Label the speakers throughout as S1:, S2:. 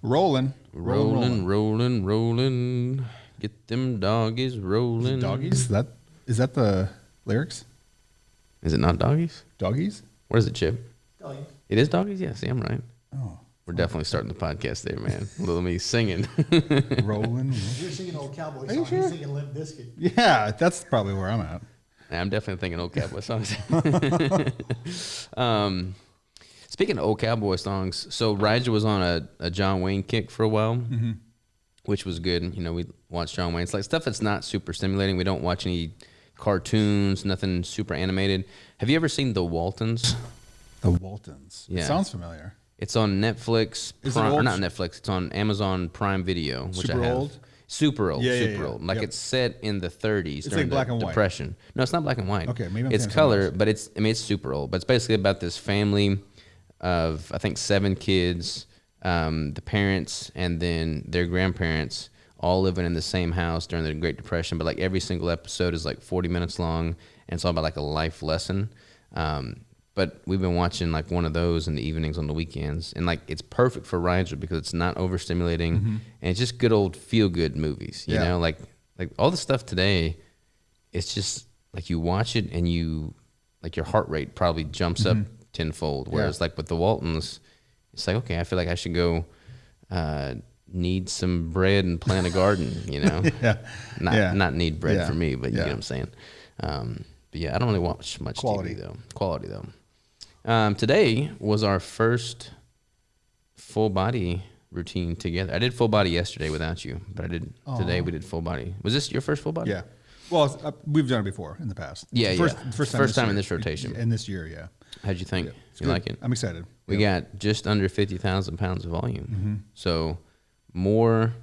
S1: Rolling.
S2: Rolling. Get them doggies rolling.
S1: Doggies? Is that the lyrics?
S2: Is it not doggies?
S1: Doggies?
S2: What is it, Chip?
S3: Doggies.
S2: It is doggies? Yeah, see, I'm right.
S1: Oh.
S2: We're definitely starting the podcast there, man. Little me singing.
S1: Rolling.
S3: You're singing old cowboy
S1: Are you
S3: song.
S1: sure?
S3: You're singing Limp Bizkit.
S1: Yeah, that's probably where I'm at.
S2: I'm definitely thinking old cowboy songs. Speaking of old cowboy songs, so Rigel was on a John Wayne kick for a while, which was good. You know, we watched John Wayne. It's like stuff that's not super stimulating. We don't watch any cartoons, nothing super animated. Have you ever seen The Waltons?
S1: The Waltons.
S2: Yeah.
S1: It sounds familiar.
S2: It's on Netflix.
S1: Is it old?
S2: Or not Netflix. It's on Amazon Prime Video, which
S1: Super
S2: I have.
S1: old?
S2: Super old.
S1: Yeah,
S2: super
S1: yeah.
S2: old. Like
S1: Yep.
S2: it's set in the 30s
S1: It's
S2: during
S1: like black
S2: the
S1: and white.
S2: Depression. No, it's not black and white.
S1: Okay, maybe I'm
S2: it's
S1: thinking
S2: color,
S1: something
S2: but it's super old. But it's basically about this family of I think 7 kids, the parents and then their grandparents all living in the same house during the Great Depression. But like every single episode is like 40 minutes long, and it's all about like a life lesson. But we've been watching like one of those in the evenings on the weekends, and like it's perfect for Rigel because it's not overstimulating, and it's just good old feel good movies. You know, like all the stuff today, it's just like you watch it and you like your heart rate probably jumps up tenfold. Whereas like with the Waltons, it's like okay, I feel like I should go need some bread and plant a garden. You know, not need bread for me, but you get what I'm saying. But yeah, I don't really watch much
S1: Quality.
S2: TV though. Quality though. Today was our first full body routine together. I did full body yesterday without you, but I did today. We did full body. Was this your first full body?
S1: Yeah. Well, we've done it before in the past.
S2: Yeah,
S1: First time
S2: in this rotation.
S1: In this year, yeah.
S2: How'd you think?
S1: Yeah.
S2: You
S1: Good.
S2: like it?
S1: I'm excited.
S2: We got just under 50,000 pounds of volume. So more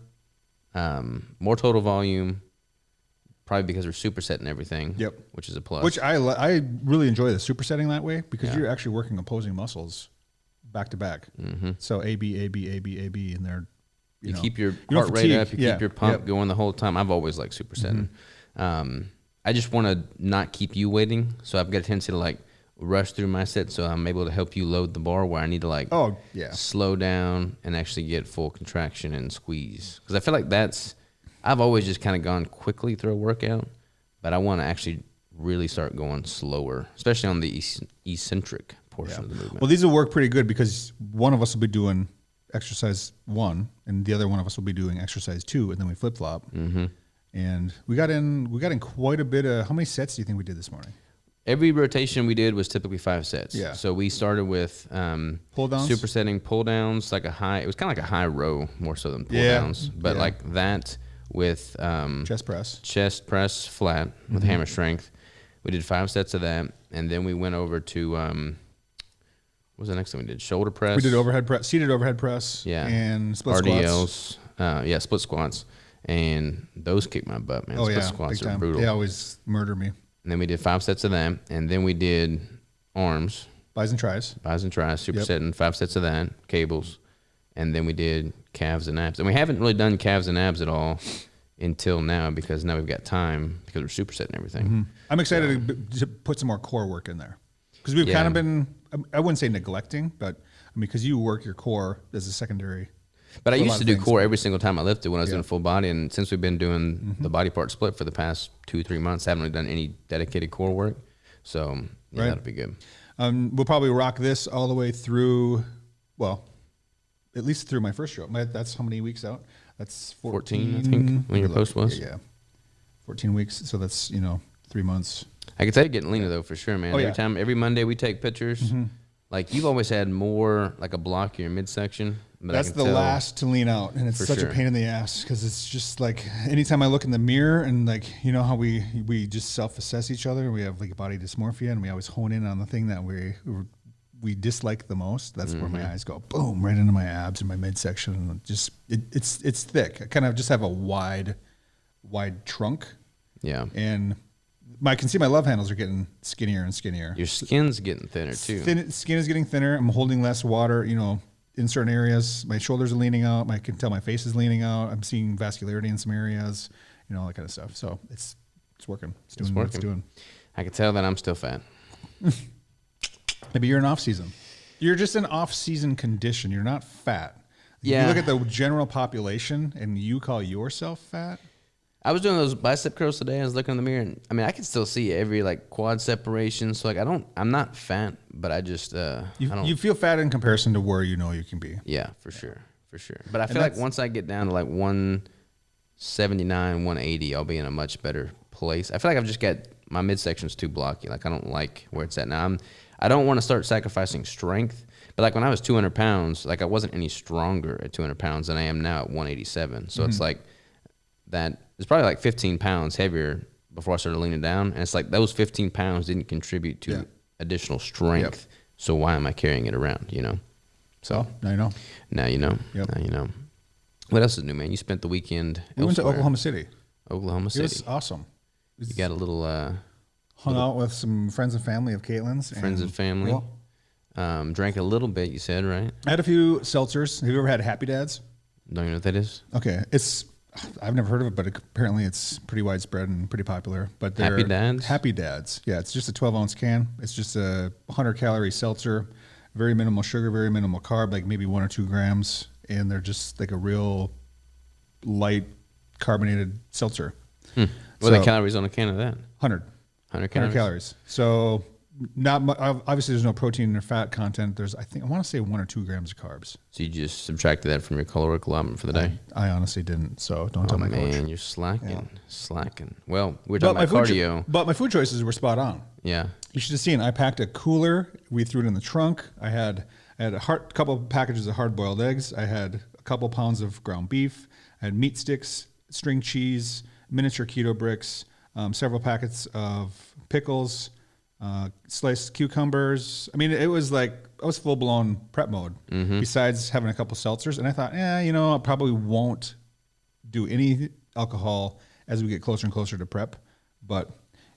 S2: total volume. Probably because we're supersetting everything.
S1: Yep.
S2: Which is a plus.
S1: Which I really enjoy the supersetting that way because you're actually working opposing muscles back to back. So A B A B A B A B, and they're
S2: you keep your heart rate up. You keep your pump going the whole time. I've always liked supersetting. I just want to not keep you waiting, so I've got a tendency to like rush through my set, so I'm able to help you load the bar where I need to like slow down and actually get full contraction and squeeze. Because I feel like I've always just kind of gone quickly through a workout, but I want to actually really start going slower, especially on the eccentric portion of the movement.
S1: Well, these will work pretty good because one of us will be doing exercise 1, and the other one of us will be doing exercise 2, and then we flip flop. And we got in quite a bit of. How many sets do you think we did this morning?
S2: Every rotation we did was typically 5 sets.
S1: Yeah.
S2: So we started with
S1: pull downs,
S2: supersetting pull downs, like it was kind of like a high row more so than pull downs, but like that. With chest press flat with hammer strength. We did 5 sets of that, and then we went over to what was the next thing we did? Shoulder press.
S1: We did overhead press, seated overhead press, and split
S2: RDLs,
S1: squats.
S2: Split squats, and those kick my butt, man. Split squats are brutal.
S1: They always murder me.
S2: And then we did 5 sets of that, and then we did arms,
S1: bis and tris,
S2: supersetting 5 sets of that, cables. And then we did calves and abs. And we haven't really done calves and abs at all until now because now we've got time because we're supersetting everything.
S1: I'm excited to put some more core work in there because we've kind of been, I wouldn't say neglecting, but I mean, because you work your core as a secondary.
S2: But I used to do core every single time I lifted when I was doing full body. And since we've been doing the body part split for the past 2-3 months, I haven't really done any dedicated core work. So that'll be good.
S1: We'll probably rock this all the way through, at least through my first show. That's how many weeks out? That's 14
S2: I think, when your post was.
S1: Yeah. 14 weeks. So that's, 3 months.
S2: I can tell you getting leaner, though, for sure, man. Every Monday we take pictures. Like, you've always had more, like a block in your midsection.
S1: That's the last to lean out. And it's such a pain in the ass because it's just like anytime I look in the mirror and, like, you know how we just self-assess each other. We have, like, body dysmorphia, and we always hone in on the thing that we dislike the most. That's where my eyes go boom right into my abs and my midsection, and just it's thick. I kind of just have a wide trunk. Yeah, and I can see my love handles are getting skinnier and skinnier.
S2: Your skin's getting thinner too.
S1: Skin is getting thinner. I'm holding less water. In certain areas, my shoulders are leaning out. I can tell my face is leaning out. I'm seeing vascularity in some areas. All that kind of stuff. So it's working. It's doing what it's doing.
S2: I can tell that I'm still fat.
S1: Maybe you're in off season. You're just in off season condition. You're not fat. If you look at the general population and you call yourself fat.
S2: I was doing those bicep curls today. I was looking in the mirror, and I mean, I can still see every like quad separation. So like, I'm not fat, but I just,
S1: you feel fat in comparison to where you know you can be.
S2: Yeah, for sure. But I feel like once I get down to like 179, 180, I'll be in a much better place. I feel like I've just got my midsection's too blocky. Like I don't like where it's at now. I don't want to start sacrificing strength. But like when I was 200 pounds, like I wasn't any stronger at 200 pounds than I am now at 187. So it's like that. It's probably like 15 pounds heavier before I started leaning down. And it's like those 15 pounds didn't contribute to additional strength. Yep. So why am I carrying it around, you know? So
S1: now you know.
S2: Now you know.
S1: Yep.
S2: Now you know. What else is new, man? You spent the weekend
S1: We went to Oklahoma City.
S2: Oklahoma City.
S1: It was awesome.
S2: You got a little...
S1: hung out with some friends and family of Caitlin's.
S2: Friends and family. Well, drank a little bit, you said, right?
S1: I had a few seltzers. Have you ever had Happy Dads?
S2: Don't you know what that is?
S1: Okay. I've never heard of it, but apparently it's pretty widespread and pretty popular. But they're
S2: Happy Dads?
S1: Happy Dads. Yeah, it's just a 12-ounce can. It's just a 100-calorie seltzer, very minimal sugar, very minimal carb, like maybe 1 or 2 grams. And they're just like a real light carbonated seltzer.
S2: What are the calories on a can of that?
S1: 100 calories. So not obviously there's no protein or fat content. There's I want to say 1 or 2 grams of carbs.
S2: So you just subtracted that from your caloric allotment for the day?
S1: I honestly didn't. So don't tell my coach.
S2: Man, you're slacking. Well, we're talking about cardio.
S1: But my food choices were spot on.
S2: Yeah.
S1: You should have seen. I packed a cooler. We threw it in the trunk. I had a couple of packages of hard-boiled eggs. I had a couple pounds of ground beef. I had meat sticks, string cheese, miniature keto bricks, several packets of pickles, sliced cucumbers. I mean, it was like I was full-blown prep mode. Besides having a couple seltzers, and I thought, I probably won't do any alcohol as we get closer and closer to prep, but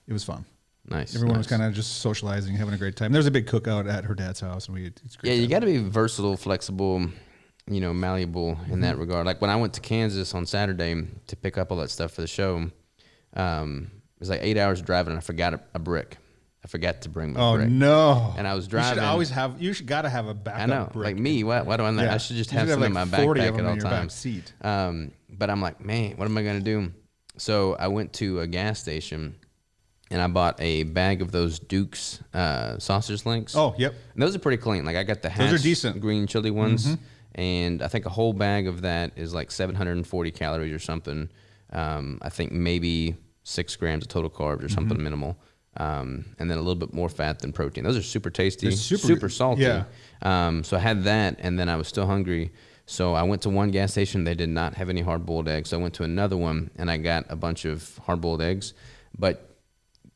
S1: it was fun.
S2: Nice.
S1: Everyone was kind of just socializing, having a great time. There was a big cookout at her dad's house, and it's great.
S2: Yeah, you got to be versatile, flexible, malleable in that regard. Like when I went to Kansas on Saturday to pick up all that stuff for the show, it was like 8 hours of driving, and I forgot a brick. I forgot to bring my brick.
S1: Oh no!
S2: And I was driving.
S1: You should gotta have a backup.
S2: I know,
S1: brick.
S2: like me. Why do I? I should just have some in my backpack at all times. But I'm like, man, what am I gonna do? So I went to a gas station, and I bought a bag of those Duke's sausage links.
S1: Oh, yep.
S2: And those are pretty clean. Like I got the
S1: those are decent
S2: green chili ones, and I think a whole bag of that is like 740 calories or something. I think maybe 6 grams of total carbs or something minimal. And then a little bit more fat than protein. Those are super tasty, super salty.
S1: Yeah.
S2: So I had that, and then I was still hungry. So I went to one gas station. They did not have any hard-boiled eggs. So I went to another one, and I got a bunch of hard-boiled eggs. But,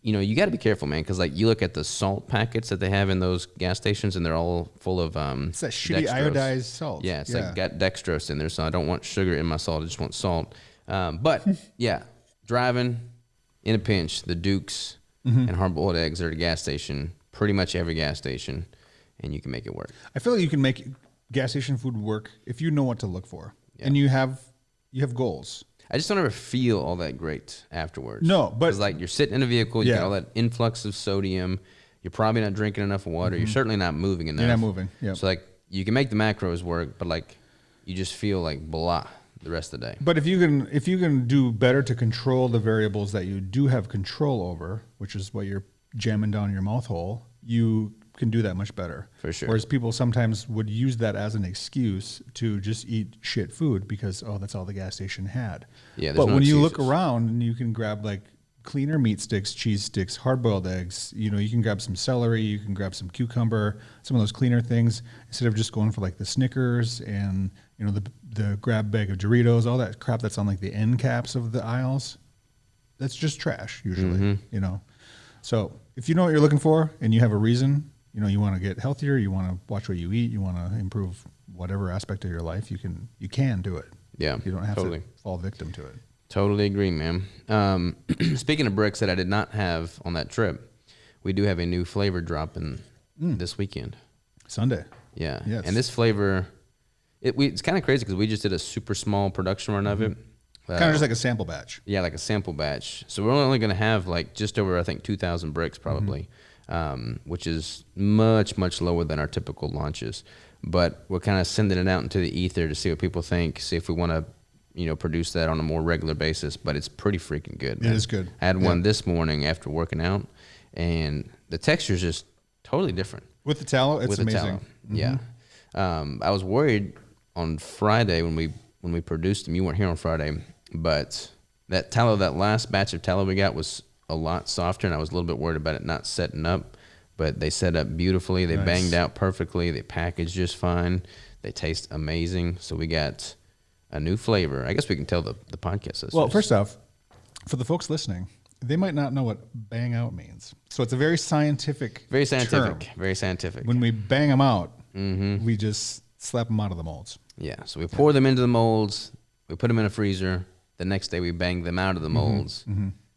S2: you got to be careful, man, because like you look at the salt packets that they have in those gas stations, and they're all full of
S1: it's that shitty
S2: dextrose.
S1: iodized salt.
S2: Yeah, it's like got dextrose in there, so I don't want sugar in my salt. I just want salt. But, yeah, driving in a pinch, the Dukes and hard-boiled eggs are at a gas station, pretty much every gas station, and you can make it work.
S1: I feel like you can make gas station food work if you know what to look for, and you have goals.
S2: I just don't ever feel all that great afterwards.
S1: No, but
S2: it's like you're sitting in a vehicle, you got all that influx of sodium. You're probably not drinking enough water. You're certainly not moving enough.
S1: You're not moving. Yep.
S2: So like you can make the macros work, but like you just feel like blah the rest of the day.
S1: But if you can do better to control the variables that you do have control over, which is what you're jamming down your mouth hole, you can do that much better.
S2: For sure.
S1: Whereas people sometimes would use that as an excuse to just eat shit food because, that's all the gas station had.
S2: Yeah,
S1: but when you look around and you can grab like cleaner meat sticks, cheese sticks, hard-boiled eggs, you can grab some celery, you can grab some cucumber, some of those cleaner things, instead of just going for like the Snickers and, the grab bag of Doritos, all that crap that's on like the end caps of the aisles. That's just trash usually, So if you know what you're looking for and you have a reason, you want to get healthier, you want to watch what you eat, you want to improve whatever aspect of your life, you can do it.
S2: Yeah,
S1: you don't have to fall victim to it.
S2: Totally agree, man. Speaking of bricks that I did not have on that trip, we do have a new flavor dropping this weekend.
S1: Sunday.
S2: Yeah.
S1: Yes.
S2: And this flavor, it's kind of crazy because we just did a super small production run of it.
S1: Kind of just like a sample batch.
S2: Yeah, like a sample batch. So we're only going to have like just over, I think, 2,000 bricks probably, which is much, much lower than our typical launches. but we're kind of sending it out into the ether to see what people think, see if we want to, produce that on a more regular basis. But it's pretty freaking good, man.
S1: It is good.
S2: I had one this morning after working out, and the texture is just totally different.
S1: With the tallow, it's amazing.
S2: Tallow. Yeah. I was worried on Friday when we produced them. You weren't here on Friday, but that last batch of tallow we got was a lot softer, and I was a little bit worried about it not setting up. But they set up beautifully. They banged out perfectly. They packaged just fine. They taste amazing. So we got a new flavor. I guess we can tell the podcast listeners.
S1: Well, first off, for the folks listening, they might not know what bang out means. So it's a very scientific term.
S2: Very scientific.
S1: When we bang them out, we just slap them out of the molds.
S2: Yeah. So we pour them into the molds. We put them in a freezer. The next day we bang them out of the molds.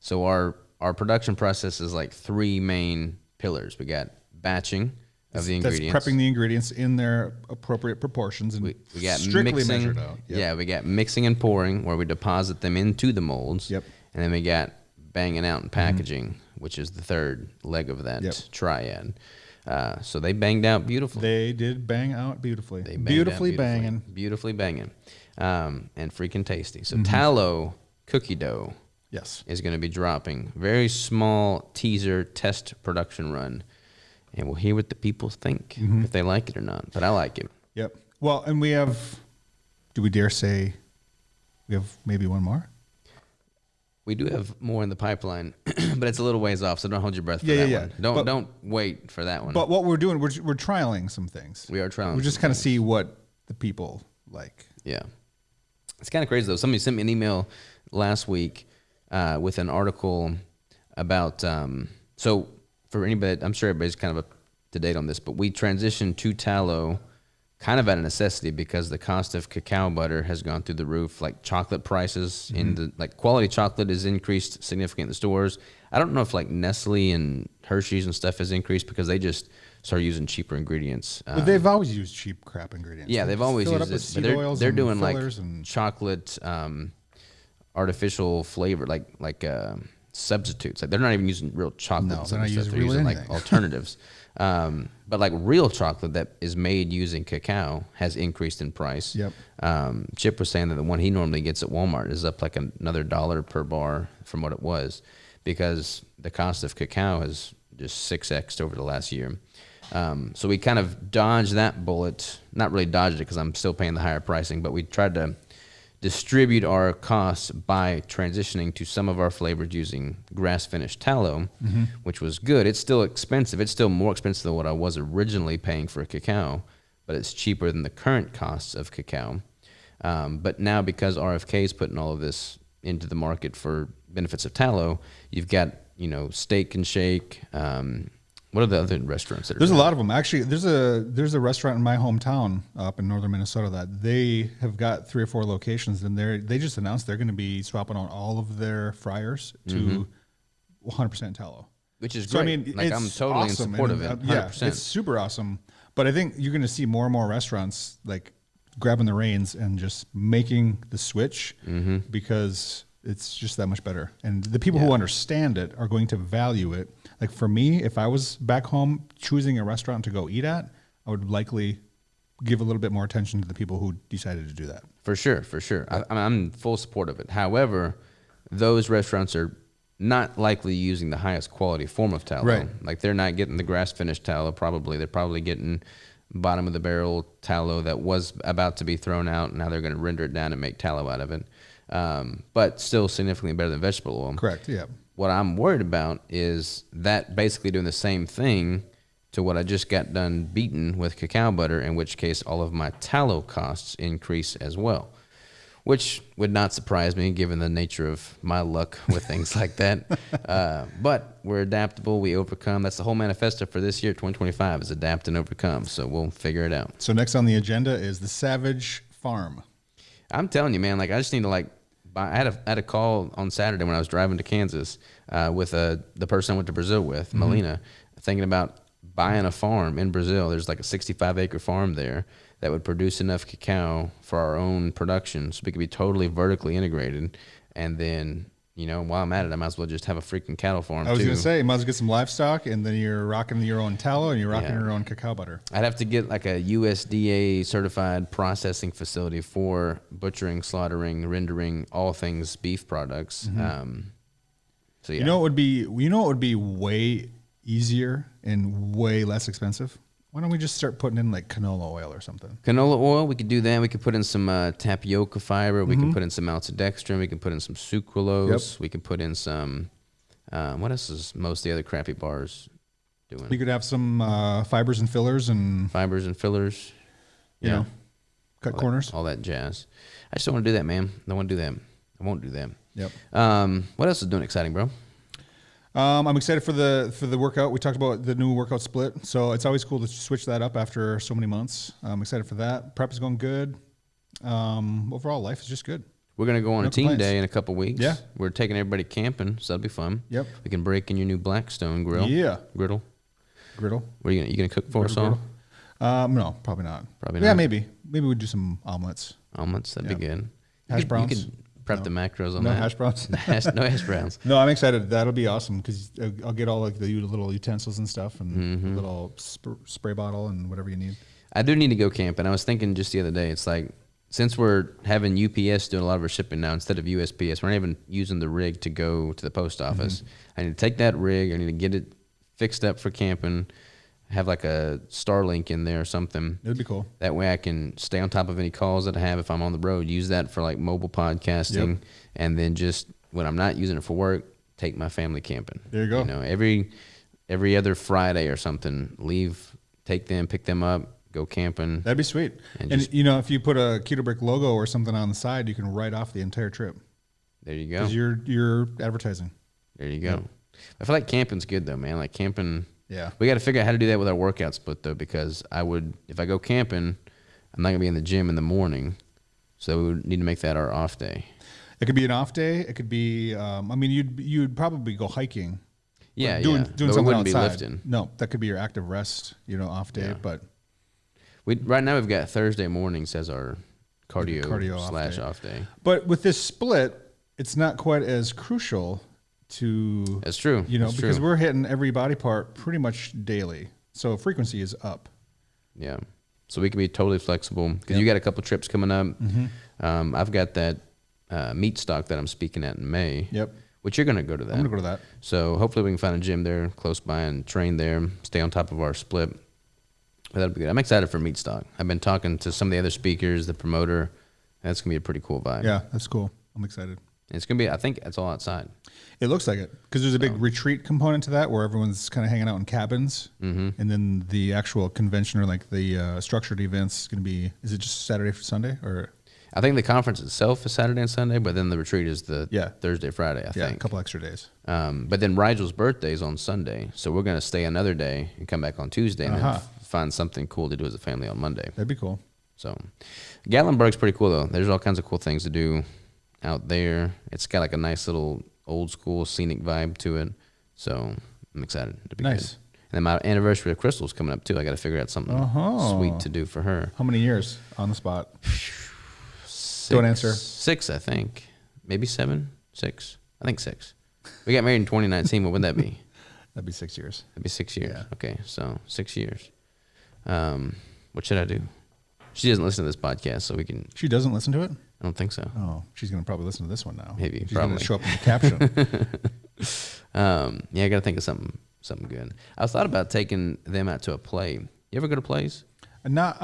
S2: So our production process is like 3 main pillars. We got batching of the ingredients.
S1: That's prepping the ingredients in their appropriate proportions and
S2: we got
S1: strictly
S2: mixing,
S1: measured out. Yep.
S2: Yeah, we got mixing and pouring where we deposit them into the molds.
S1: Yep.
S2: And then we got banging out and packaging, which is the third leg of that triad. So they banged out beautifully.
S1: They did bang out beautifully.
S2: Beautifully
S1: banging.
S2: Beautifully banging. And freaking tasty. So Tallow Cookie Dough is going to be dropping. Very small teaser test production run. And we'll hear what the people think, if they like it or not. But I like it.
S1: Yep. Well, and we have, do we dare say we have maybe one more?
S2: We do have more in the pipeline, but it's a little ways off, so don't hold your breath for that one. Don't wait for that one.
S1: But what we're doing, we're trialing some things.
S2: We are trialing.
S1: We're just kind of see what the people like.
S2: Yeah. It's kind of crazy, though. Somebody sent me an email last week with an article about, so for anybody, I'm sure everybody's kind of up to date on this, but we transitioned to tallow kind of out of necessity because the cost of cacao butter has gone through the roof. Like chocolate prices quality chocolate is increased significantly in the stores. I don't know if like Nestle and Hershey's and stuff has increased because they just started using cheaper ingredients.
S1: But they've always used cheap crap ingredients.
S2: Yeah, they've always used it. But they're doing like chocolate artificial flavor, like substitutes. Like they're not even using real chocolate.
S1: No, they're not
S2: using anything. Like alternatives. But like real chocolate that is made using cacao has increased in price.
S1: Yep.
S2: Chip was saying that the one he normally gets at Walmart is up like another $1 per bar from what it was because the cost of cacao has just 6x'd over the last year. So we kind of dodged that bullet. Not really dodged it because I'm still paying the higher pricing, but we tried to distribute our costs by transitioning to some of our flavors using grass-finished tallow, which was good. It's still expensive. It's still more expensive than what I was originally paying for cacao, but it's cheaper than the current costs of cacao. But now because RFK is putting all of this into the market for benefits of tallow, you've got, Steak and Shake. What are the other restaurants that are
S1: There's a lot of them. Actually, there's a restaurant in my hometown up in northern Minnesota that they have got 3 or 4 locations, and they just announced they're going to be swapping out all of their fryers to 100% tallow.
S2: Which is great.
S1: So, I mean,
S2: I'm totally in support of it. 100%.
S1: Yeah, it's super awesome. But I think you're going to see more and more restaurants like grabbing the reins and just making the switch because it's just that much better. And the people who understand it are going to value it. Like for me, if I was back home choosing a restaurant to go eat at, I would likely give a little bit more attention to the people who decided to do that.
S2: For sure. I'm full support of it. However, those restaurants are not likely using the highest quality form of tallow.
S1: Right.
S2: Like they're not getting the grass-finished tallow probably. They're probably getting bottom of the barrel tallow that was about to be thrown out. Now they're going to render it down and make tallow out of it. But still significantly better than vegetable oil.
S1: Correct, yeah.
S2: What I'm worried about is that basically doing the same thing to what I just got done beaten with cacao butter, in which case all of my tallow costs increase as well, which would not surprise me given the nature of my luck with things like that. But we're adaptable. We overcome. That's the whole manifesto for this year, 2025, is adapt and overcome. So we'll figure it out.
S1: So next on the agenda is the Savage Farm.
S2: I'm telling you, man, I just need to buy. I had a call on Saturday when I was driving to Kansas with the person I went to Brazil with, Melina, thinking about buying a farm in Brazil. There's like a 65-acre farm there that would produce enough cacao for our own production so we could be totally vertically integrated and then while I'm at it, I might as well just have a freaking cattle farm.
S1: I was
S2: too.
S1: going to say, you might as well get some livestock, and then you're rocking your own tallow, and you're rocking your own cacao butter.
S2: I'd have to get like a USDA certified processing facility for butchering, slaughtering, rendering all things beef products. So yeah.
S1: You know what would be way easier and way less expensive? Why don't we just start putting in like canola oil or something?
S2: Canola oil, we could do that. We could put in some tapioca fiber. We can put in some maltodextrin. We can put in some sucralose.
S1: Yep.
S2: We can put in some, what else is most of the other crappy bars doing?
S1: We could have some fibers and fillers and
S2: You know,
S1: cut
S2: all
S1: corners.
S2: all that jazz. I just don't want to do that, man. I don't want to do that. I won't do that.
S1: Yep.
S2: What else is doing exciting, bro?
S1: I'm excited for the workout. We talked about the new workout split, so it's always cool to switch that up after so many months. I'm excited for that. Prep is going good. Overall, life is just good.
S2: We're going to go on
S1: No
S2: a team
S1: complaints.
S2: day in a couple weeks.
S1: Yeah.
S2: We're taking everybody camping, so that'll be fun.
S1: Yep.
S2: We can break in your new Blackstone grill.
S1: Yeah.
S2: Griddle.
S1: Griddle.
S2: What are you gonna cook for us all?
S1: No, probably not.
S2: Probably
S1: Yeah,
S2: not.
S1: maybe we'd do some omelets.
S2: Omelets, that'd be good.
S1: Hash browns?
S2: You could prep the macros on
S1: No
S2: that.
S1: hash browns?
S2: no hash browns.
S1: No, I'm excited. That'll be awesome because I'll get all like the little utensils and stuff and a little spray bottle and whatever you need.
S2: I do need to go camping. I was thinking just the other day, it's like, since we're having UPS doing a lot of our shipping now instead of USPS, we're not even using the rig to go to the post office. I need to take that rig. I need to get it fixed up for camping, have like a Starlink in there or something.
S1: It'd be cool.
S2: That way I can stay on top of any calls that I have if I'm on the road, use that for like mobile podcasting, and then just when I'm not using it for work, take my family camping.
S1: There you go.
S2: You know, every other Friday or something, take them, pick them up, go camping.
S1: That'd be sweet. And if you put a Keto Brick logo or something on the side, you can write off the entire trip.
S2: There you go.
S1: Because you're advertising.
S2: There you go. I feel like camping's good though, man. Like camping.
S1: Yeah.
S2: We got to figure out how to do that with our workout split though, because if I go camping, I'm not gonna be in the gym in the morning, so we would need to make that our off day.
S1: It could be an off day. It could be. You'd probably go hiking.
S2: Yeah,
S1: doing
S2: but
S1: something
S2: we wouldn't
S1: outside.
S2: Be lifting.
S1: No, that could be your active rest. Off day.
S2: Yeah.
S1: But
S2: Right now we've got Thursday mornings as our cardio / off day.
S1: But with this split, it's not quite as crucial to.
S2: That's true.
S1: Because we're hitting every body part pretty much daily, so frequency is up.
S2: Yeah. So we can be totally flexible because you got a couple trips coming up. I've got that meat stock that I'm speaking at in May.
S1: Yep.
S2: Which you're going to go to that.
S1: I'm going to go to that.
S2: So hopefully we can find a gym there close by and train there, stay on top of our split. But that'll be good. I'm excited for meat stock. I've been talking to some of the other speakers, the promoter. That's going to be a pretty cool vibe.
S1: Yeah, that's cool. I'm excited.
S2: And it's going to be, I think it's all outside.
S1: It looks like it because there's a big retreat component to that where everyone's kind of hanging out in cabins. And then the actual convention or like the structured events is going to be, is it just Saturday for Sunday or?
S2: I think the conference itself is Saturday and Sunday, but then the retreat is the Thursday, Friday, I think.
S1: Yeah, a couple extra days.
S2: But then Rigel's birthday is on Sunday, so we're going to stay another day and come back on Tuesday and then find something cool to do as a family on Monday.
S1: That'd be cool.
S2: So Gatlinburg's pretty cool, though. There's all kinds of cool things to do out there. It's got like a nice little old school scenic vibe to it, so I'm excited to be
S1: nice.
S2: Good. And then my anniversary of Crystal's coming up, too. I got to figure out something sweet to do for her.
S1: How many years on the spot? Don't answer.
S2: 6, I think. Maybe 7? 6. I think 6. We got married in 2019. What would that be?
S1: That'd be 6 years.
S2: That'd be 6 years.
S1: Yeah.
S2: Okay, so 6 years. What should I do? She doesn't listen to this podcast, so we can.
S1: She doesn't listen to it?
S2: I don't think so.
S1: Oh, she's going to probably listen to this one now.
S2: Maybe,
S1: she's
S2: probably.
S1: going to show up in the caption.
S2: Yeah, I got to think of something good. I thought about taking them out to a play. You ever go to plays?
S1: Not.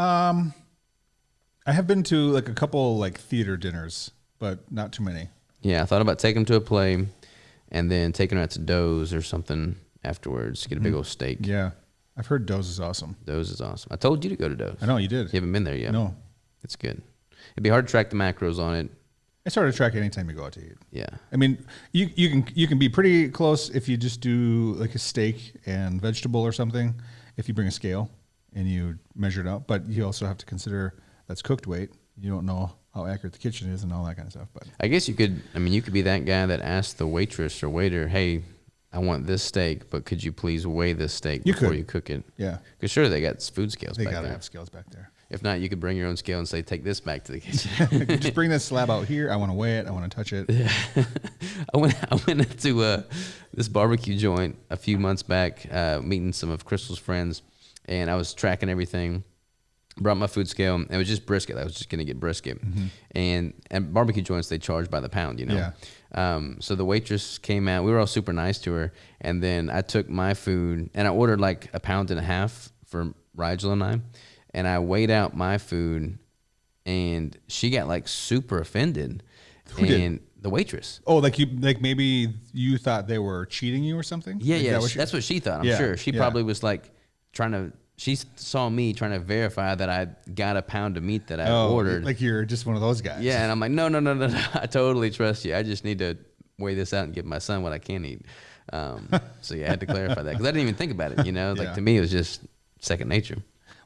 S1: I have been to like a couple like theater dinners, but not too many.
S2: Yeah, I thought about taking them to a play, and then taking them out to Doe's or something afterwards. Get a big old steak.
S1: Yeah, I've heard Doe's is awesome.
S2: Doe's is awesome. I told you to go to Doe's.
S1: I know you did.
S2: You haven't been there yet.
S1: No,
S2: it's good. It'd be hard to track the macros on it.
S1: It's hard to track anytime you go out to eat.
S2: Yeah,
S1: I mean, you can be pretty close if you just do like a steak and vegetable or something. If you bring a scale and you measure it out, but you also have to consider that's cooked weight. You don't know how accurate the kitchen is and all that kind of stuff. But
S2: I guess you could. I mean, you could be that guy that asks the waitress or waiter, "Hey, I want this steak, but could you please weigh this steak before you cook it?"
S1: Yeah,
S2: because sure they got food scales.
S1: They
S2: back
S1: gotta
S2: there.
S1: have scales back there.
S2: If not, you could bring your own scale and say, take this back to the kitchen.
S1: Just bring this slab out here. I want to weigh it. I want to touch it.
S2: Yeah. I went into this barbecue joint a few months back, meeting some of Crystal's friends, and I was tracking everything. Brought my food scale. And it was just brisket. I was just going to get brisket. Mm-hmm. And barbecue joints, they charge by the pound, you know. Yeah. So the waitress came out. We were all super nice to her. And then I took my food, and I ordered like 1.5 pounds for Rigel and I. And I weighed out my food, and she got like super offended.
S1: Who did?
S2: The waitress.
S1: Oh, like maybe you thought they were cheating you or something?
S2: Yeah,
S1: like
S2: yeah. That's what she thought. I'm sure she probably was like trying to. She saw me trying to verify that I got a pound of meat that I ordered.
S1: Like you're just one of those guys.
S2: Yeah, and I'm like, no. I totally trust you. I just need to weigh this out and give my son what I can eat. So yeah, I had to clarify that because I didn't even think about it. You know, like to me it was just second nature.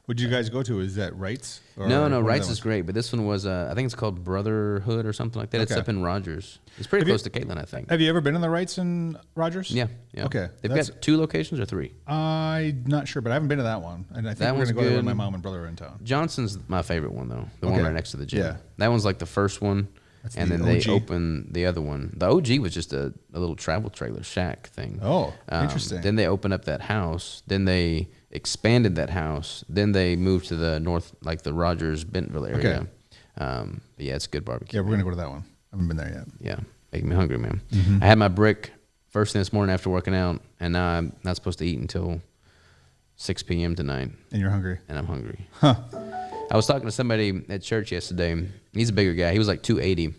S1: What'd you guys go to? Is that Wright's?
S2: No, Wright's is great, but this one was, I think it's called Brotherhood or something like that. Okay. It's up in Rogers. It's pretty close to Caitlin, I think.
S1: Have you ever been in the Wright's in Rogers?
S2: Yeah.
S1: Okay.
S2: They've got 2 locations or 3?
S1: I'm not sure, but I haven't been to that one. And I think we're going to go there when my mom and brother are in town.
S2: Johnson's my favorite one, though. The one right next to the gym.
S1: Yeah.
S2: That one's like the first one.
S1: That's
S2: and then
S1: OG.
S2: they opened the other one. The OG was just a little travel trailer shack thing.
S1: Oh, interesting.
S2: Then they opened up that house. Then they expanded that house. Then they moved to the north, like the Rogers, Bentonville area. Okay. But yeah, it's a good barbecue.
S1: Yeah, we're going to go to that one. I haven't been there yet.
S2: Yeah, making me hungry, man. Mm-hmm. I had my brick first thing this morning after working out, and now I'm not supposed to eat until 6 p.m. tonight.
S1: And you're hungry.
S2: And I'm hungry.
S1: Huh.
S2: I was talking to somebody at church yesterday. He's a bigger guy. He was like 280,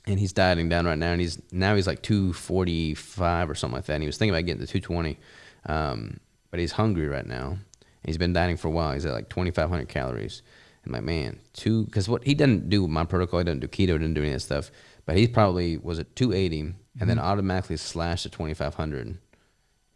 S2: and he's dieting down right now. And he's like 245 or something like that. And he was thinking about getting to 220, but he's hungry right now. And he's been dieting for a while. He's at like 2,500 calories. I'm like, man, because what he doesn't do my protocol, he doesn't do keto, didn't do any of that stuff. But he probably was at 280 and then automatically slashed to 2,500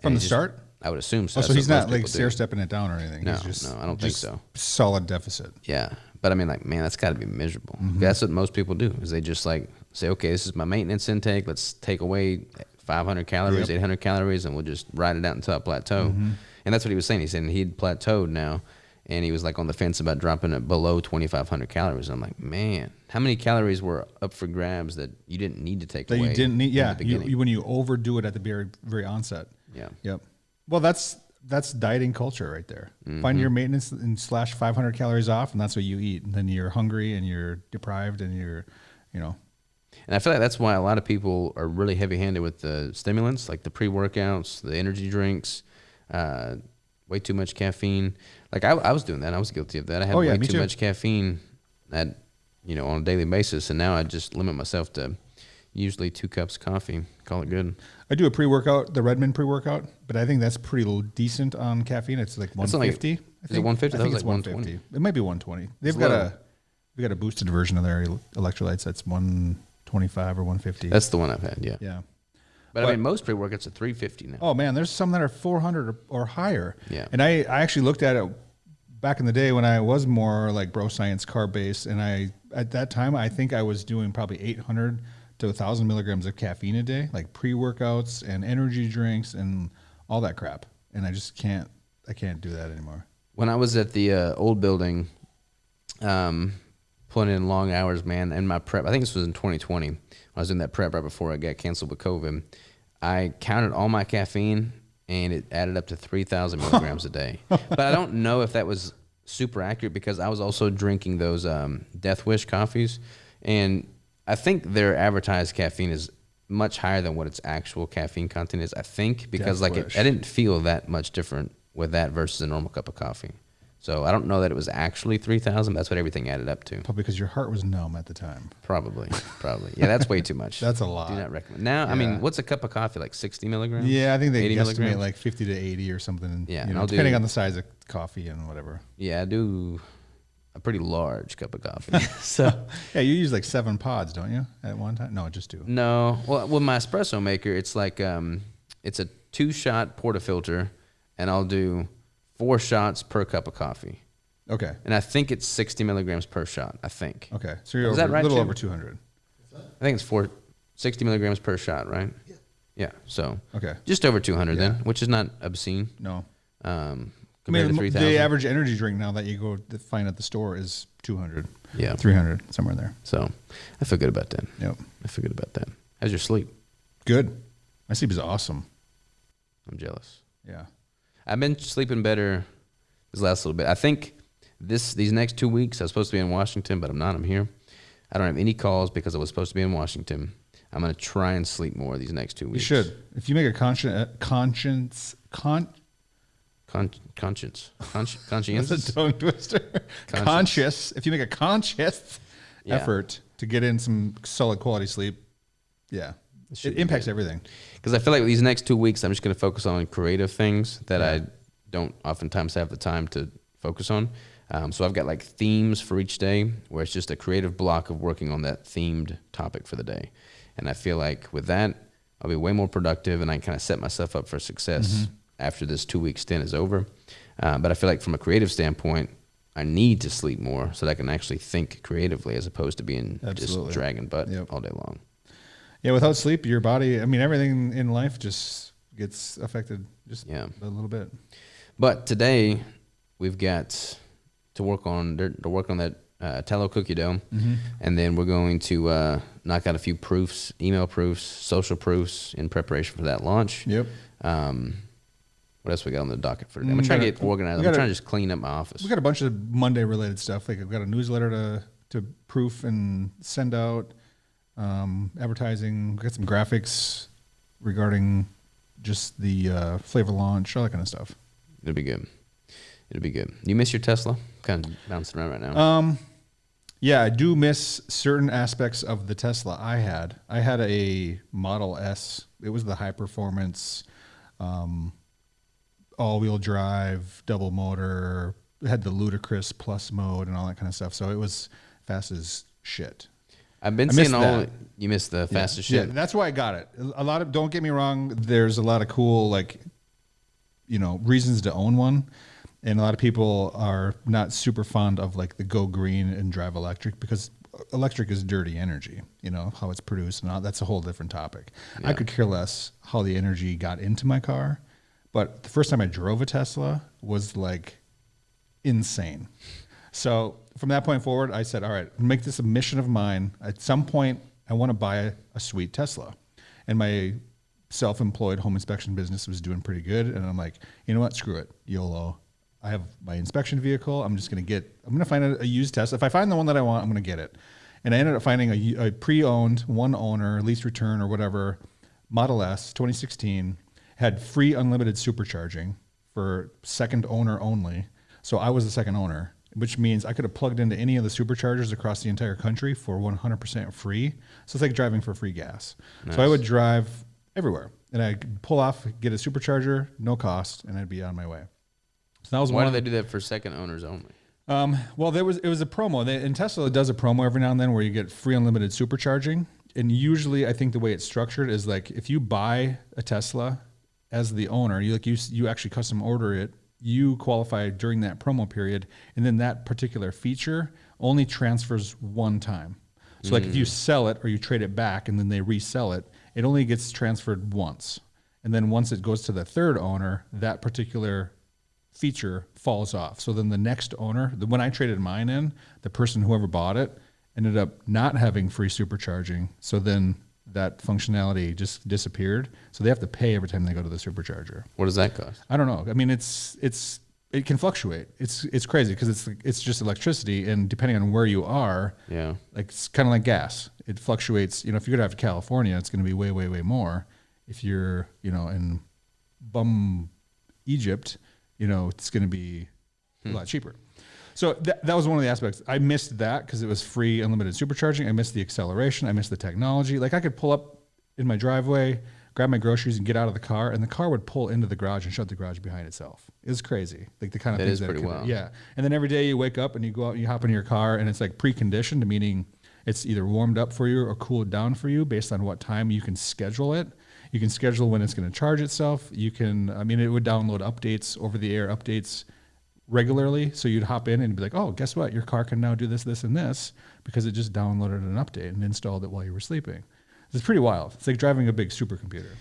S1: from the start.
S2: I would assume so.
S1: Oh, so he's not like stair-stepping it down or anything.
S2: No,
S1: he's just,
S2: I don't think so.
S1: Solid deficit.
S2: Yeah. But I mean, like, man, that's got to be miserable. Mm-hmm. That's what most people do is they just like say, okay, this is my maintenance intake. Let's take away 500 calories, 800 calories, and we'll just ride it out until I plateau. Mm-hmm. And that's what he was saying. He said he'd plateaued now, and he was like on the fence about dropping it below 2,500 calories. And I'm like, man, how many calories were up for grabs that you didn't need to take away?
S1: That you didn't need, yeah. When you overdo it at the very, very onset.
S2: Yeah.
S1: Yep. Well, that's dieting culture right there. Mm-hmm. Find your maintenance and slash 500 calories off, and that's what you eat. And then you're hungry and you're deprived and you're,
S2: And I feel like that's why a lot of people are really heavy-handed with the stimulants, like the pre-workouts, the energy drinks, way too much caffeine. Like I was doing that. I was guilty of that. I had way too much caffeine on a daily basis, and now I just limit myself to usually 2 cups of coffee. Call it good.
S1: I do a pre-workout, the Redmond pre-workout, but I think that's pretty decent on caffeine. It's like 150.
S2: Is it 150?
S1: I think it's 150. It might be 120. They've got a boosted version of their electrolytes that's 125 or 150.
S2: That's the one I've had. Yeah.
S1: Yeah.
S2: But I mean, most pre-workouts are 350 now.
S1: Oh man, there's some that are 400 or higher.
S2: Yeah.
S1: And I actually looked at it back in the day when I was more like bro science carb based, and at that time I think I was doing probably 800 to 1,000 milligrams of caffeine a day, like pre-workouts and energy drinks and all that crap. And I just can't do that anymore.
S2: When I was at the old building, putting in long hours, man, and my prep, I think this was in 2020. When I was doing that prep right before I got canceled with COVID, I counted all my caffeine, and it added up to 3,000 milligrams a day. But I don't know if that was super accurate because I was also drinking those Death Wish coffees, and I think their advertised caffeine is much higher than what its actual caffeine content is, I think, because I didn't feel that much different with that versus a normal cup of coffee. So I don't know that it was actually 3,000. That's what everything added up to.
S1: Probably because your heart was numb at the time.
S2: Probably. Yeah, that's way too much.
S1: That's a lot.
S2: Do not recommend. Now, I mean, what's a cup of coffee, like 60 milligrams?
S1: Yeah, I think they estimate like 50 to 80 or something.
S2: Yeah,
S1: depending on the size of coffee and whatever.
S2: Yeah, I do a pretty large cup of coffee. So
S1: yeah, you use like 7 pods, don't you, at one time? No, just 2.
S2: No. Well, with my espresso maker, it's like it's a 2-shot portafilter, and I'll do 4 shots per cup of coffee.
S1: Okay.
S2: And I think it's 60 milligrams per shot, I think.
S1: Okay. So you're a little over 200.
S2: I think it's 60 milligrams per shot, right? Yeah. Yeah. So
S1: okay,
S2: just over 200 then, which is not obscene.
S1: No.
S2: compared to 3,000.
S1: The average energy drink now that you go to find at the store is 200,
S2: Yeah.
S1: 300, somewhere in there.
S2: So I feel good about that.
S1: Yep.
S2: I feel good about that. How's your sleep?
S1: Good. My sleep is awesome.
S2: I'm jealous.
S1: Yeah.
S2: I've been sleeping better this last little bit. I think these next 2 weeks, I was supposed to be in Washington, but I'm not. I'm here. I don't have any calls because I was supposed to be in Washington. I'm going to try and sleep more these next 2 weeks.
S1: You should. If you make a conscientious
S2: Conscientious?
S1: That's a tongue twister. Conscious. If you make a conscious effort to get in some solid quality sleep, it impacts everything.
S2: Because I feel like these next 2 weeks, I'm just going to focus on creative things that I don't oftentimes have the time to focus on. So I've got like themes for each day where it's just a creative block of working on that themed topic for the day. And I feel like with that, I'll be way more productive and I can kind of set myself up for success after this 2 week stint is over. But I feel like from a creative standpoint, I need to sleep more so that I can actually think creatively as opposed to being just dragging butt all day long.
S1: Yeah, without sleep, your body, I mean, everything in life just gets affected just a little bit.
S2: But today, we've got to work on that tallow cookie dough, and then we're going to knock out a few proofs, email proofs, social proofs in preparation for that launch.
S1: Yep.
S2: What else we got on the docket for today? I'm trying to get organized. I'm trying to just clean up my office.
S1: We got a bunch of Monday related stuff. Like I've got a newsletter to proof and send out. Advertising. We got some graphics regarding just the flavor launch, all that kind of stuff.
S2: It'll be good. You miss your Tesla? Kind of bouncing around right now.
S1: Yeah, I do miss certain aspects of the Tesla I had. I had a Model S. It was the high performance, all-wheel drive, double motor. It had the ludicrous plus mode and all that kind of stuff. So it was fast as shit.
S2: I've been seeing all. You missed the fastest shit.
S1: Yeah, that's why I got it. A lot of. Don't get me wrong. There's a lot of cool reasons to own one, and a lot of people are not super fond of like the go green and drive electric because electric is dirty energy. You know how it's produced and all. That's a whole different topic. Yeah. I could care less how the energy got into my car, but the first time I drove a Tesla was like insane. So from that point forward, I said, all right, make this a mission of mine. At some point, I want to buy a sweet Tesla. And my self-employed home inspection business was doing pretty good. And I'm like, you know what? Screw it. YOLO. I have my inspection vehicle. I'm going to find a used Tesla. If I find the one that I want, I'm going to get it. And I ended up finding a pre-owned, one owner, lease return or whatever, Model S, 2016, had free unlimited supercharging for second owner only. So I was the second owner, which means I could have plugged into any of the superchargers across the entire country for 100% free. So it's like driving for free gas. Nice. So I would drive everywhere and I'd pull off, get a supercharger, no cost, and I'd be on my way. So that was
S2: Why do they do that for second owners only?
S1: Well, it was a promo. And Tesla does a promo every now and then where you get free unlimited supercharging. And usually I think the way it's structured is like if you buy a Tesla as the owner, you actually custom order it, you qualify during that promo period, and then that particular feature only transfers one time. So like if you sell it or you trade it back and then they resell it, it only gets transferred once. And then once it goes to the third owner, that particular feature falls off. So then the next owner, when I traded mine in, the person, whoever bought it, ended up not having free supercharging. So then that functionality just disappeared. So they have to pay every time they go to the supercharger.
S2: What does that cost?
S1: I don't know. I mean, it can fluctuate. It's crazy because it's just electricity, and depending on where you are, like it's kind of like gas. It fluctuates. If you're going to have California, it's going to be way, way, way more. If you're, in bum Egypt, it's going to be a lot cheaper. So that was one of the aspects. I missed that because it was free, unlimited supercharging. I missed the acceleration. I missed the technology. Like I could pull up in my driveway, grab my groceries, and get out of the car, and the car would pull into the garage and shut the garage behind itself. It was crazy. Like the kind of things that
S2: is pretty wild.
S1: Yeah. And then every day you wake up and you go out and you hop into your car, and it's like preconditioned, meaning it's either warmed up for you or cooled down for you based on what time you can schedule it. You can schedule when it's going to charge itself. It would download updates, over-the-air updates regularly. So you'd hop in and be like, oh, guess what? Your car can now do this, this, and this because it just downloaded an update and installed it while you were sleeping. It's pretty wild. It's like driving a big supercomputer.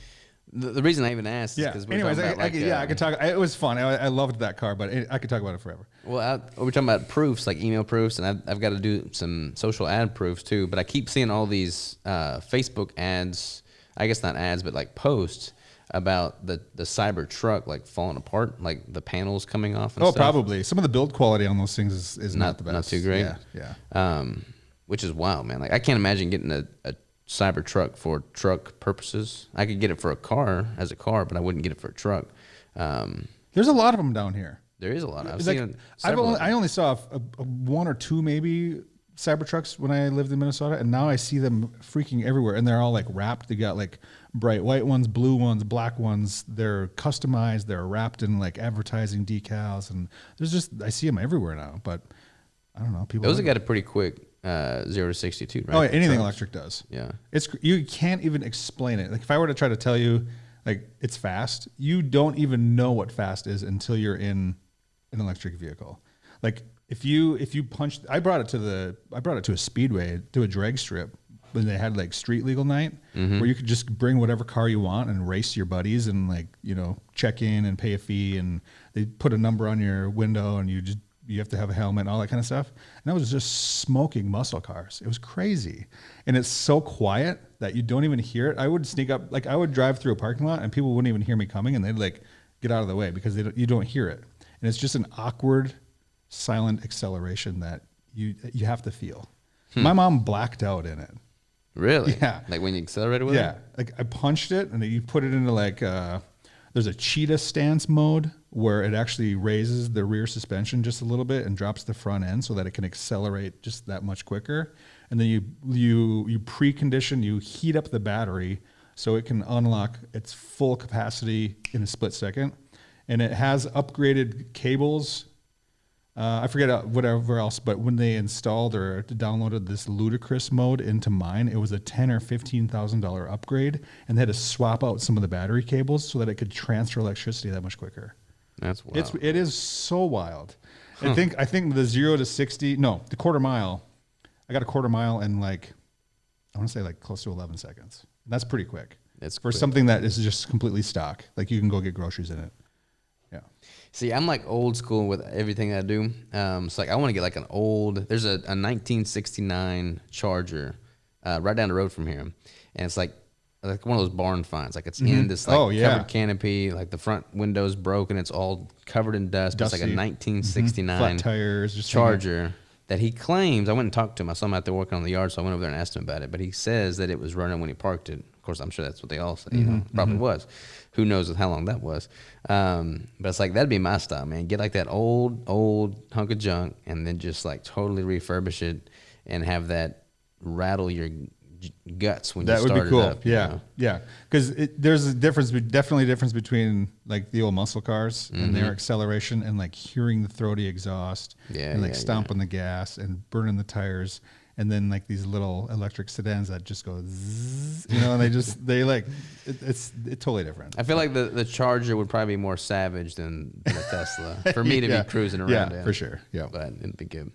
S2: The reason I even asked is because we're
S1: Anyways,
S2: talking about
S1: I could talk. It was fun. I loved that car, but I could talk about it forever.
S2: Well, we're talking about proofs, like email proofs, and I've got to do some social ad proofs too. But I keep seeing all these Facebook ads. I guess not ads, but like posts about the Cyber truck like falling apart, like the panels coming off. And stuff.
S1: Probably some of the build quality on those things is not the best.
S2: Not too great.
S1: Yeah.
S2: Which is wild, man. Like I can't imagine getting a Cyber truck for truck purposes. I could get it for a car as a car, but I wouldn't get it for a truck.
S1: There's a lot of them down here.
S2: There is a lot.
S1: I only saw a one or two maybe Cybertrucks when I lived in Minnesota, and now I see them freaking everywhere, and they're all like wrapped. They got like bright white ones, blue ones, black ones. They're customized. They're wrapped in like advertising decals, and I see them everywhere now. But I don't know.
S2: Those have got a pretty quick 0 to 60 too, right?
S1: Oh, yeah, anything electric does.
S2: Yeah,
S1: you can't even explain it. Like if I were to try to tell you like it's fast, you don't even know what fast is until you're in an electric vehicle. Like if you punch, I brought it to a speedway, to a drag strip when they had like street legal night, where you could just bring whatever car you want and race your buddies and like check in and pay a fee, and they put a number on your window and you have to have a helmet and all that kind of stuff. And I was just smoking muscle cars. It was crazy. And it's so quiet that you don't even hear it. I would sneak up, like I would drive through a parking lot and people wouldn't even hear me coming, and they'd like get out of the way because you don't hear it. And it's just an awkward, silent acceleration that you have to feel. My mom blacked out in it.
S2: Really?
S1: Yeah.
S2: Like when you accelerated with it?
S1: Yeah. Like I punched it and you put it into like, there's a cheetah stance mode where it actually raises the rear suspension just a little bit and drops the front end so that it can accelerate just that much quicker. And then you precondition, you heat up the battery so it can unlock its full capacity in a split second. And it has upgraded cables. I forget whatever else, but when they installed or downloaded this ludicrous mode into mine, it was a $10,000 or $15,000 upgrade, and they had to swap out some of the battery cables so that it could transfer electricity that much quicker.
S2: That's wild.
S1: It is so wild. I think the 0 to 60, the quarter mile. I got a quarter mile in like, I want to say like close to 11 seconds. That's pretty quick.
S2: That's
S1: for
S2: quick.
S1: Something that is just completely stock. Like you can go get groceries in it. Yeah.
S2: See, I'm like old school with everything I do. It's like I want to get like there's a 1969 Charger right down the road from here, and it's like one of those barn finds. Like it's in this like covered canopy, like the front window's broken, it's all covered in dust. It's like a 1969
S1: flat tires, just
S2: Charger that he claims. I went and talked to him. I saw him out there working on the yard, so I went over there and asked him about it. But he says that it was running when he parked it. Of course, I'm sure that's what they all say. Probably was. Who knows how long that was? But it's like that'd be my style, man. Get like that old hunk of junk, and then just like totally refurbish it and have that rattle your guts when you start it up. That would be
S1: cool. Yeah. Because there's definitely a difference between like the old muscle cars and their acceleration and like hearing the throaty exhaust and like stomping the gas and burning the tires. And then like these little electric sedans that just go zzz, and it's totally different.
S2: I feel like the Charger would probably be more savage than a Tesla for me to be cruising around.
S1: Yeah, for sure. Yeah,
S2: but it'd be good.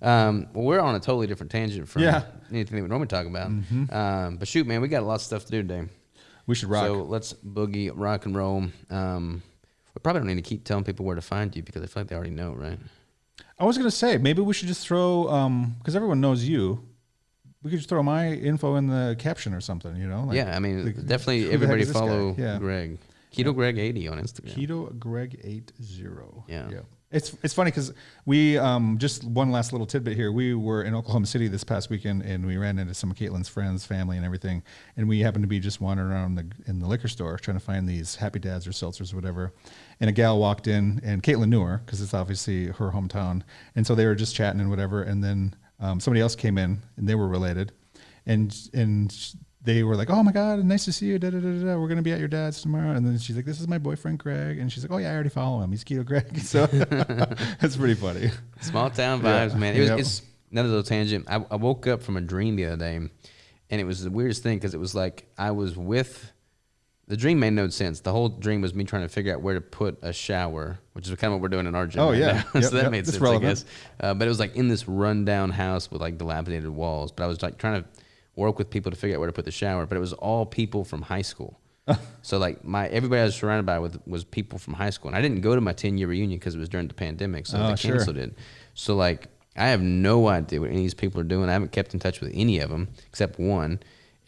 S2: Well, we're on a totally different tangent from anything that we normally talk about. But shoot, man, we got a lot of stuff to do today.
S1: We should rock.
S2: So let's boogie, rock and roll. We probably don't need to keep telling people where to find you because I feel like they already know, right?
S1: I was going to say, maybe we should just throw, because everyone knows you, we could just throw my info in the caption or something, Like,
S2: yeah, I mean, definitely everybody follow Greg. Keto Greg 80 on Instagram.
S1: Keto Greg 80.
S2: Yeah.
S1: It's funny because we, just one last little tidbit here. We were in Oklahoma City this past weekend, and we ran into some of Caitlin's friends, family, and everything. And we happened to be just wandering around in the liquor store trying to find these Happy Dads or seltzers or whatever. And a gal walked in, and Caitlin knew her because it's obviously her hometown. And so they were just chatting and whatever. And then somebody else came in, and they were related. And they were like, "Oh my God, nice to see you. Da, da, da, da. We're going to be at your dad's tomorrow." And then she's like, "This is my boyfriend, Greg." And she's like, "Oh yeah, I already follow him. He's Keto Greg." So that's pretty funny.
S2: Small town vibes, man. It's another little tangent. I woke up from a dream the other day, and it was the weirdest thing because it was like I was with. The dream made no sense. The whole dream was me trying to figure out where to put a shower, which is kind of what we're doing in our gym.
S1: Oh,
S2: right
S1: yeah.
S2: now. So that made
S1: That's
S2: sense,
S1: relevant.
S2: I guess. But it was like in this rundown house with like dilapidated walls. But I was like trying to work with people to figure out where to put the shower. But it was all people from high school. So like everybody I was surrounded by was people from high school, and I didn't go to my 10-year reunion because it was during the pandemic, so they canceled it. So like I have no idea what any of these people are doing. I haven't kept in touch with any of them except one,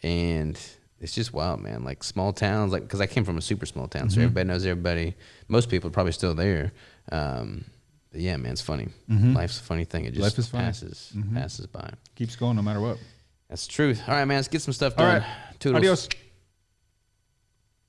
S2: and it's just wild, man. Like small towns, like because I came from a super small town, so everybody knows everybody. Most people are probably still there. But yeah, man, it's funny. Life's a funny thing. It just passes by.
S1: Keeps going no matter what.
S2: That's the truth. All right, man, let's get some stuff done.
S1: All right. Adios.